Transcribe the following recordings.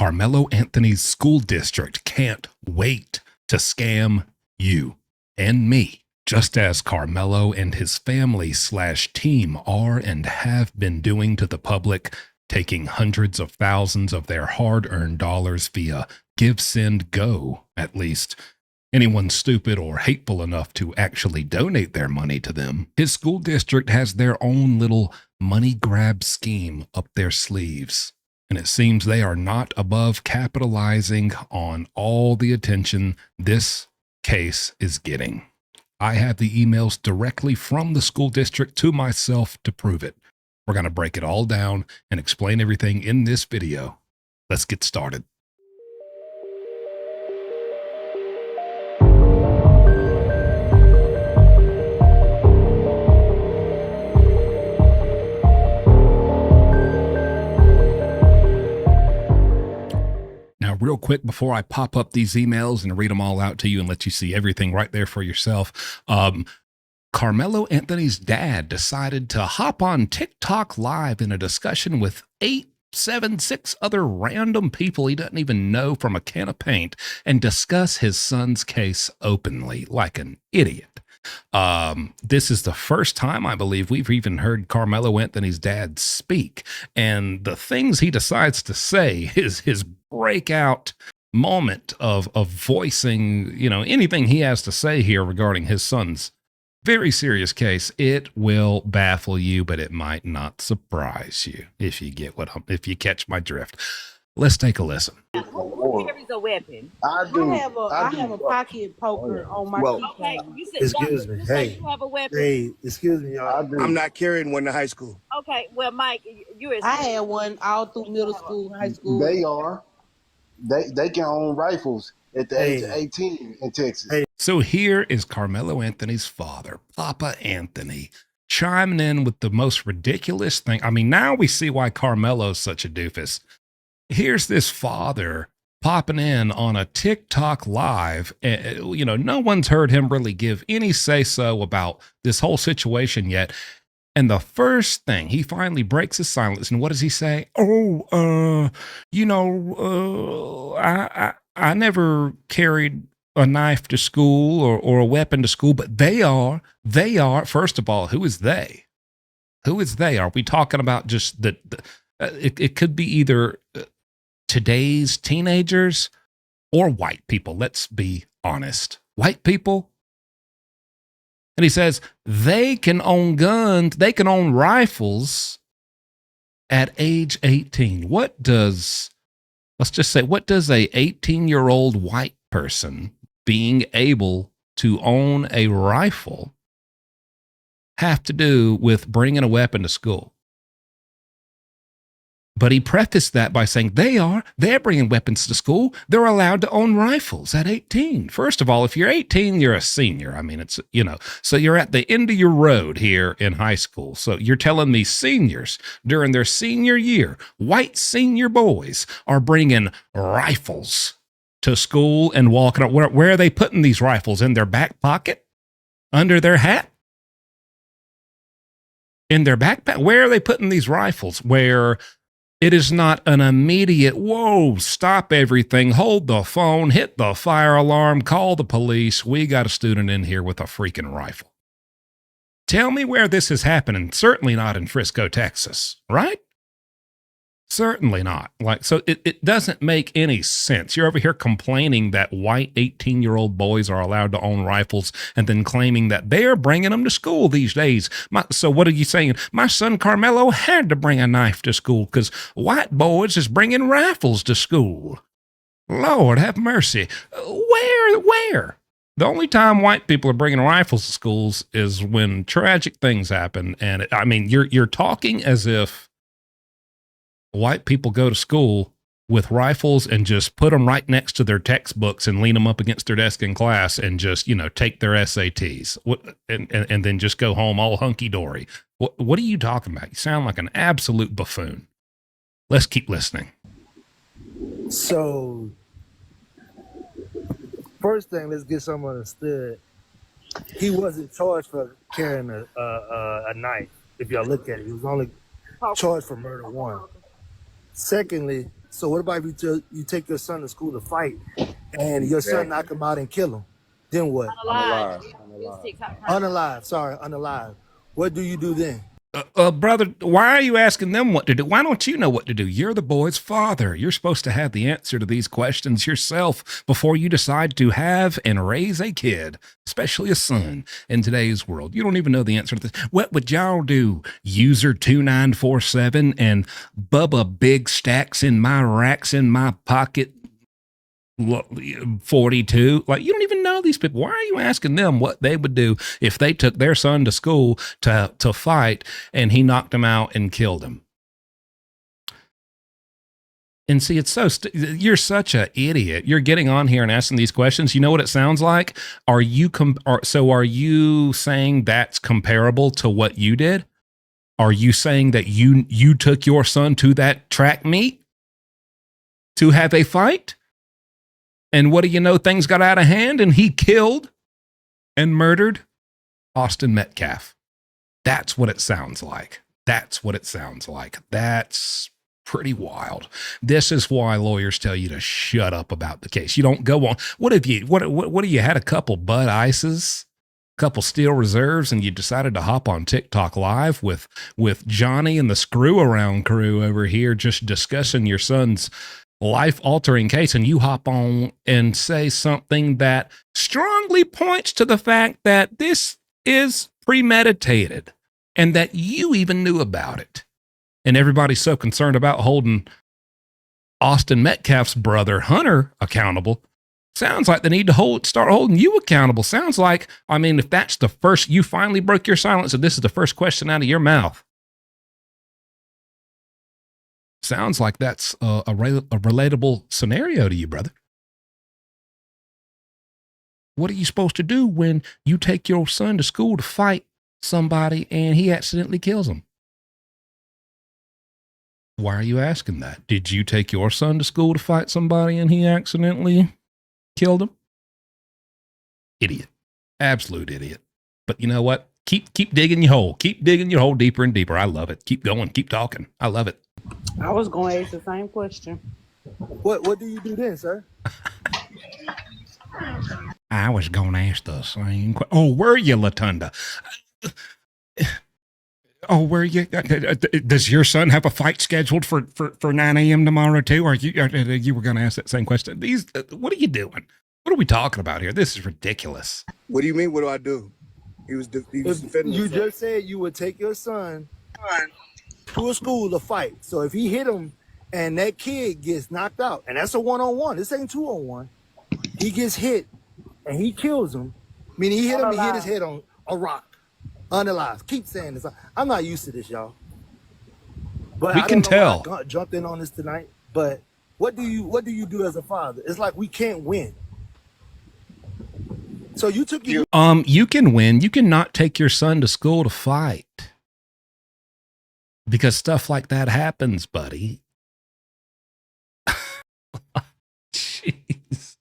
Karmelo Anthony's school district can't wait to scam you and me, just as Karmelo and his family/team are and have been doing to the public, taking hundreds of thousands of their hard-earned dollars via Give, Send, Go, at least. Anyone stupid or hateful enough to actually donate their money to them, his school district has their own little money grab scheme up their sleeves. And it seems they are not above capitalizing on all the attention this case is getting. I have the emails directly from the school district to myself to prove it. We're going to break it all down and explain everything in this video. Let's get started. Now, real quick, before I pop up these emails and read them all out to you and let you see everything right there for yourself, Karmelo Anthony's dad decided to hop on TikTok live in a discussion with 876 other random people he doesn't even know from a can of paint and discuss his son's case openly like an idiot. This is the first time I believe we've even heard Karmelo Anthony's dad speak, and the things he decides to say is his breakout moment of voicing, anything he has to say here regarding his son's very serious case. It will baffle you, but it might not surprise you if you catch my drift. Let's take a listen. Who carries a weapon? I have a pocket poker on my keychain. Okay, you said Excuse me. you say Hey. you have a weapon. Hey, excuse me, y'all. I'm not carrying one to high school. Okay, well, Mike, you is. I had one all through middle school, high school. They are. They can own rifles at the age of 18 in Texas. Hey. So here is Karmelo Anthony's father, Papa Anthony, chiming in with the most ridiculous thing. I mean, now we see why Karmelo's such a doofus. Here's this father popping in on a TikTok live. No one's heard him really give any say-so about this whole situation yet. And the first thing, he finally breaks his silence. And what does he say? I never carried a knife to school or a weapon to school, but they are. First of all, who is they? Who is they? Are we talking about just it could be either today's teenagers or white people. Let's be honest. White people. And he says they can own guns, they can own rifles at age 18. What does a 18-year-old white person being able to own a rifle have to do with bringing a weapon to school? But he prefaced that by saying they're bringing weapons to school. They're allowed to own rifles at 18. First of all, if you're 18, you're a senior. I mean, so you're at the end of your road here in high school. So you're telling me seniors during their senior year, white senior boys are bringing rifles to school and walking up. Where are they putting these rifles? In their back pocket? Under their hat? In their backpack? Where are they putting these rifles? Where it is not an immediate, whoa, stop everything, hold the phone, hit the fire alarm, call the police. We got a student in here with a freaking rifle. Tell me where this is happening. Certainly not in Frisco, Texas, right? Certainly not. So it doesn't make any sense. You're over here complaining that white 18-year-old boys are allowed to own rifles and then claiming that they're bringing them to school these days. So what are you saying? My son Karmelo had to bring a knife to school because white boys is bringing rifles to school. Lord have mercy. Where? The only time white people are bringing rifles to schools is when tragic things happen. And you're talking as if white people go to school with rifles and just put them right next to their textbooks and lean them up against their desk in class and just, take their SATs and then just go home all hunky-dory. What are you talking about? You sound like an absolute buffoon. Let's keep listening. So, first thing, let's get something understood. He wasn't charged for carrying a knife. If y'all look at it, he was only charged for murder one. Secondly, So what about if you take your son to school to fight, and your son knock him out and kill him? Then what? Unalive. Unalive. Sorry, unalive. What do you do then? Brother, why are you asking them what to do? Why don't you know what to do? You're the boy's father. You're supposed to have the answer to these questions yourself before you decide to have and raise a kid, especially a son in today's world. You don't even know the answer to this. What would y'all do? User 2947 and Bubba Big Stacks in my racks in my pocket 42. Like, you don't even know these people. Why are you asking them what they would do if they took their son to school to fight and he knocked him out and killed him? And see, it's so you're such an idiot. You're getting on here and asking these questions. You know what it sounds like? Are you are you saying that's comparable to what you did? Are you saying that you took your son to that track meet to have a fight? And what do you know? Things got out of hand and he killed and murdered Austin Metcalf. That's what it sounds like. That's what it sounds like. That's pretty wild. This is why lawyers tell you to shut up about the case. You don't go on. What have you had a couple Bud Ices, a couple Steel Reserves, and you decided to hop on TikTok live with Johnny and the Screw Around crew over here just discussing your son's life-altering case, and you hop on and say something that strongly points to the fact that this is premeditated and that you even knew about it. And everybody's so concerned about holding Austin Metcalf's brother, Hunter, accountable. Sounds like they need to start holding you accountable. Sounds like, I mean, if that's the first, you finally broke your silence and this is the first question out of your mouth. Sounds like that's a relatable scenario to you, brother. What are you supposed to do when you take your son to school to fight somebody and he accidentally kills him? Why are you asking that? Did you take your son to school to fight somebody and he accidentally killed him? Idiot. Absolute idiot. But you know what? Keep digging your hole. Keep digging your hole deeper and deeper. I love it. Keep going. Keep talking. I love it. I was going to ask the same question. What do you do then, sir? I was going to ask the same question. Oh, were you, Latunda? Oh, where you? Does your son have a fight scheduled for 9 a.m. tomorrow too? Or you were going to ask that same question? What are you doing? What are we talking about here? This is ridiculous. What do you mean? What do I do? He was defending You himself. just said you would take your son to a school to fight. So if he hit him and that kid gets knocked out, and that's a 1-on-1, this ain't 2-on-1. He gets hit and he kills him. Meaning he hit him, he hit his head on a rock. Unalive. Keep saying this. I'm not used to this, y'all. But We can tell. I jumped in on this tonight. But what do you do as a father? It's like we can't win. So you took your You can win. You can not take your son to school to fight. Because stuff like that happens, buddy. Jeez.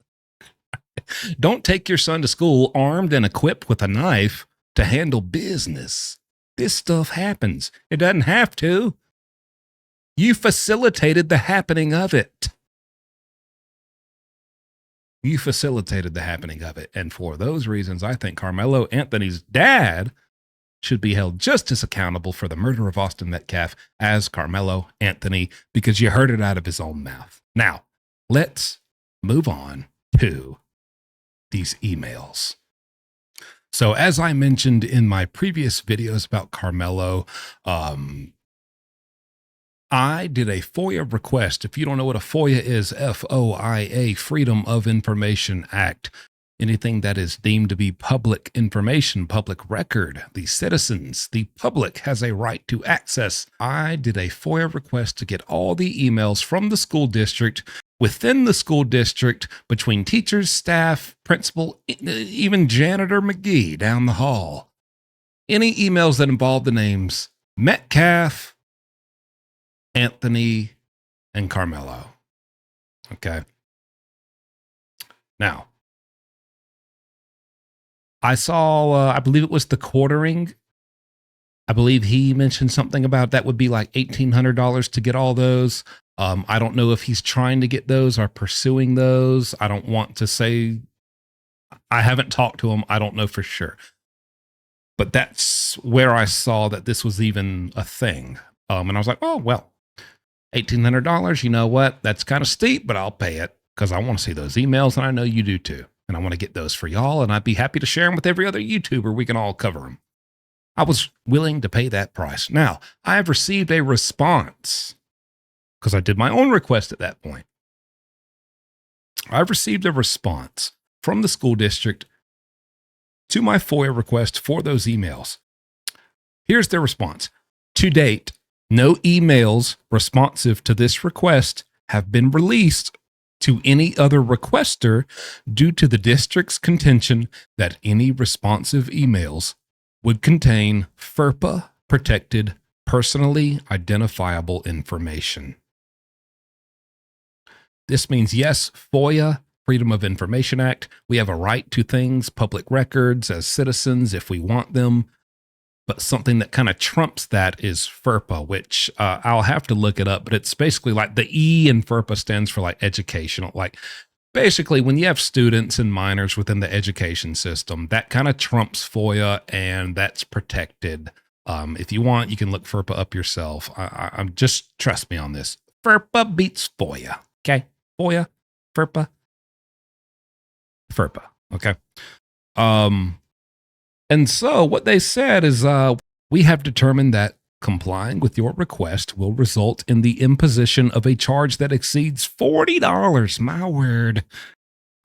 Don't take your son to school armed and equipped with a knife to handle business. This stuff happens. It doesn't have to. You facilitated the happening of it. You facilitated the happening of it. And for those reasons, I think Karmelo Anthony's dad should be held just as accountable for the murder of Austin Metcalf as Karmelo Anthony, because you heard it out of his own mouth. Now, let's move on to these emails. So as I mentioned in my previous videos about Karmelo, I did a FOIA request. If you don't know what a FOIA is, FOIA, Freedom of Information Act. Anything that is deemed to be public information, public record, the citizens, the public has a right to access. I did a FOIA request to get all the emails from the school district, within the school district, between teachers, staff, principal, even janitor McGee down the hall. Any emails that involve the names Metcalf, Anthony, and Karmelo. Okay. Now, I saw, I believe it was the quartering. I believe he mentioned something about that would be like $1,800 to get all those. I don't know if he's trying to get those or pursuing those. I don't want to say. I haven't talked to him. I don't know for sure. But that's where I saw that this was even a thing. And I was like, oh, well, $1,800, you know what? That's kind of steep, but I'll pay it because I want to see those emails, and I know you do too. And I want to get those for y'all, and I'd be happy to share them with every other YouTuber. We can all cover them. I was willing to pay that price. Now, I have received a response because I did my own request at that point. I've received a response from the school district to my FOIA request for those emails. Here's their response. To date, no emails responsive to this request have been released to any other requester due to the district's contention that any responsive emails would contain FERPA protected personally identifiable information. This means, yes, FOIA, Freedom of Information Act, we have a right to things, public records as citizens if we want them. But something that kind of trumps that is FERPA, which I'll have to look it up, but it's basically like the E in FERPA stands for like educational. Like basically when you have students and minors within the education system, that kind of trumps FOIA, and that's protected. If you want, you can look FERPA up yourself. I'm just trust me on this. FERPA beats FOIA. Okay. FOIA, FERPA. Okay. And so what they said is, we have determined that complying with your request will result in the imposition of a charge that exceeds $40. My word.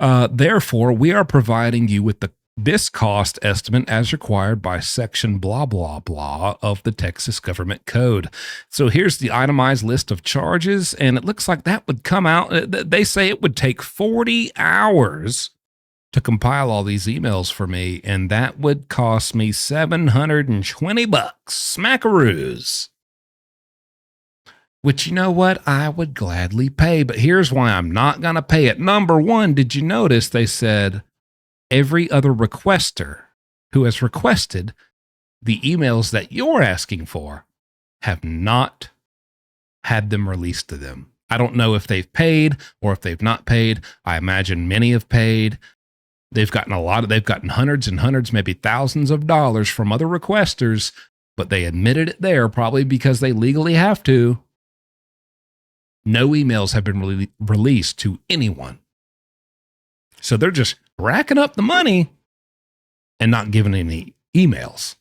Therefore, we are providing you with this cost estimate as required by section blah, blah, blah of the Texas Government Code. So here's the itemized list of charges, and it looks like that would come out. They say it would take 40 hours to compile all these emails for me, and that would cost me $720, smackaroos. Which, you know what, I would gladly pay, but here's why I'm not going to pay it. Number one, did you notice they said every other requester who has requested the emails that you're asking for have not had them released to them? I don't know if they've paid or if they've not paid. I imagine many have paid. They've gotten hundreds and hundreds, maybe thousands of dollars from other requesters, but they admitted it there probably because they legally have to. No emails have been released to anyone. So they're just racking up the money and not giving any emails,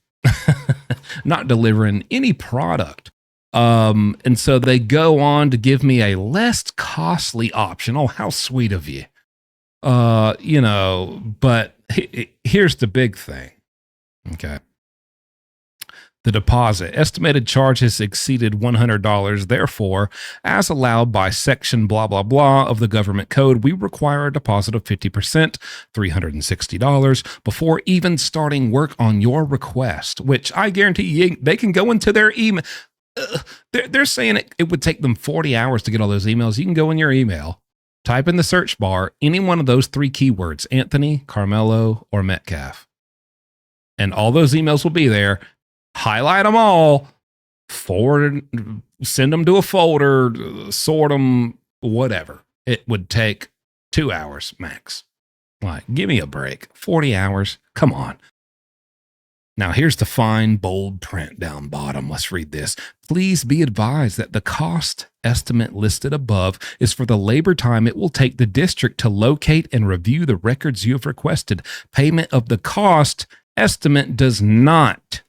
not delivering any product. And so they go on to give me a less costly option. Oh, how sweet of you. But here's the big thing. Okay. The deposit estimated charges exceeded $100. Therefore, as allowed by section blah, blah, blah of the government code, we require a deposit of 50%, $360 before even starting work on your request, which I guarantee you, they can go into their email. They're saying it would take them 40 hours to get all those emails. You can go in your email, type in the search bar, any one of those three keywords, Anthony, Karmelo, or Metcalf. And all those emails will be there. Highlight them all, forward, send them to a folder, sort them, whatever. It would take 2 hours max. Like, give me a break. 40 hours? Come on. Now, here's the fine, bold print down bottom. Let's read this. Please be advised that the cost estimate listed above is for the labor time it will take the district to locate and review the records you have requested. Payment of the cost estimate does not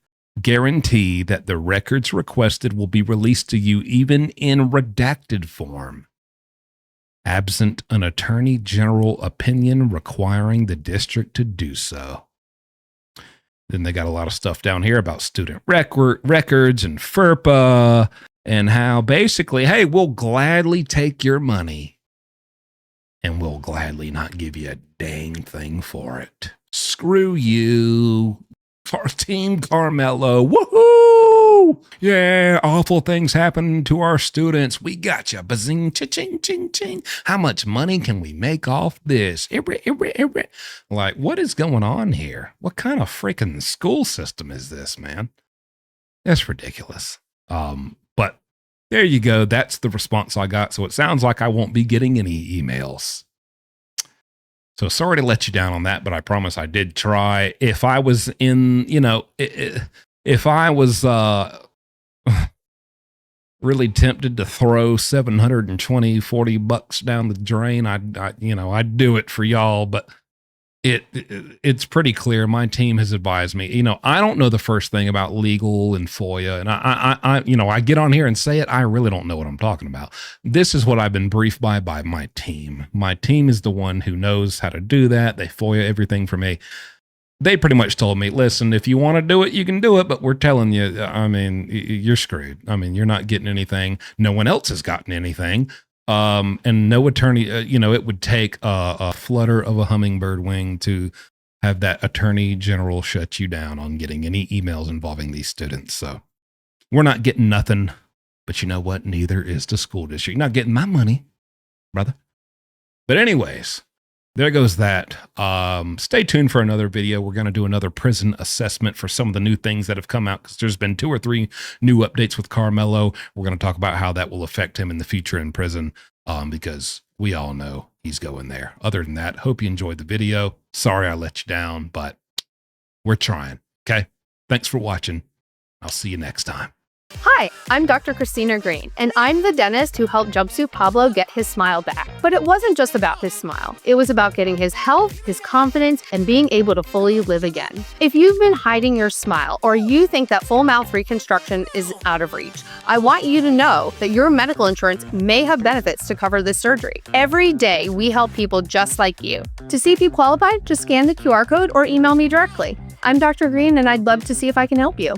guarantee that the records requested will be released to you even in redacted form, absent an attorney general opinion requiring the district to do so. Then they got a lot of stuff down here about student records and FERPA and how basically, hey, we'll gladly take your money and we'll gladly not give you a dang thing for it. Screw you. For Team Karmelo. Woohoo! Yeah, awful things happen to our students. We got you. Bazing, cha-ching, ching, ching. How much money can we make off this? Like, what is going on here? What kind of freaking school system is this, man? That's ridiculous. But there you go. That's the response I got. So it sounds like I won't be getting any emails. So sorry to let you down on that, but I promise I did try. If I was in, if I was really tempted to throw 720, 40 bucks down the drain, I'd do it for y'all, but it's pretty clear. My team has advised me, I don't know the first thing about legal and FOIA. And I get on here and say it. I really don't know what I'm talking about. This is what I've been briefed by my team. My team is the one who knows how to do that. They FOIA everything for me. They pretty much told me, listen, if you want to do it, you can do it. But we're telling you, you're screwed. You're not getting anything. No one else has gotten anything. And no attorney, it would take a flutter of a hummingbird wing to have that attorney general shut you down on getting any emails involving these students. So we're not getting nothing, but you know what? Neither is the school district. You're not getting my money, brother. But anyways, there goes that. Stay tuned for another video. We're going to do another prison assessment for some of the new things that have come out, because there's been 2 or 3 new updates with Karmelo. We're going to talk about how that will affect him in the future in prison, because we all know he's going there. Other than that, hope you enjoyed the video. Sorry I let you down, but we're trying. Okay? Thanks for watching. I'll see you next time. Hi, I'm Dr. Christina Green, and I'm the dentist who helped Jumpsuit Pablo get his smile back. But it wasn't just about his smile. It was about getting his health, his confidence, and being able to fully live again. If you've been hiding your smile, or you think that full mouth reconstruction is out of reach, I want you to know that your medical insurance may have benefits to cover this surgery. Every day, we help people just like you. To see if you qualify, just scan the QR code or email me directly. I'm Dr. Green, and I'd love to see if I can help you.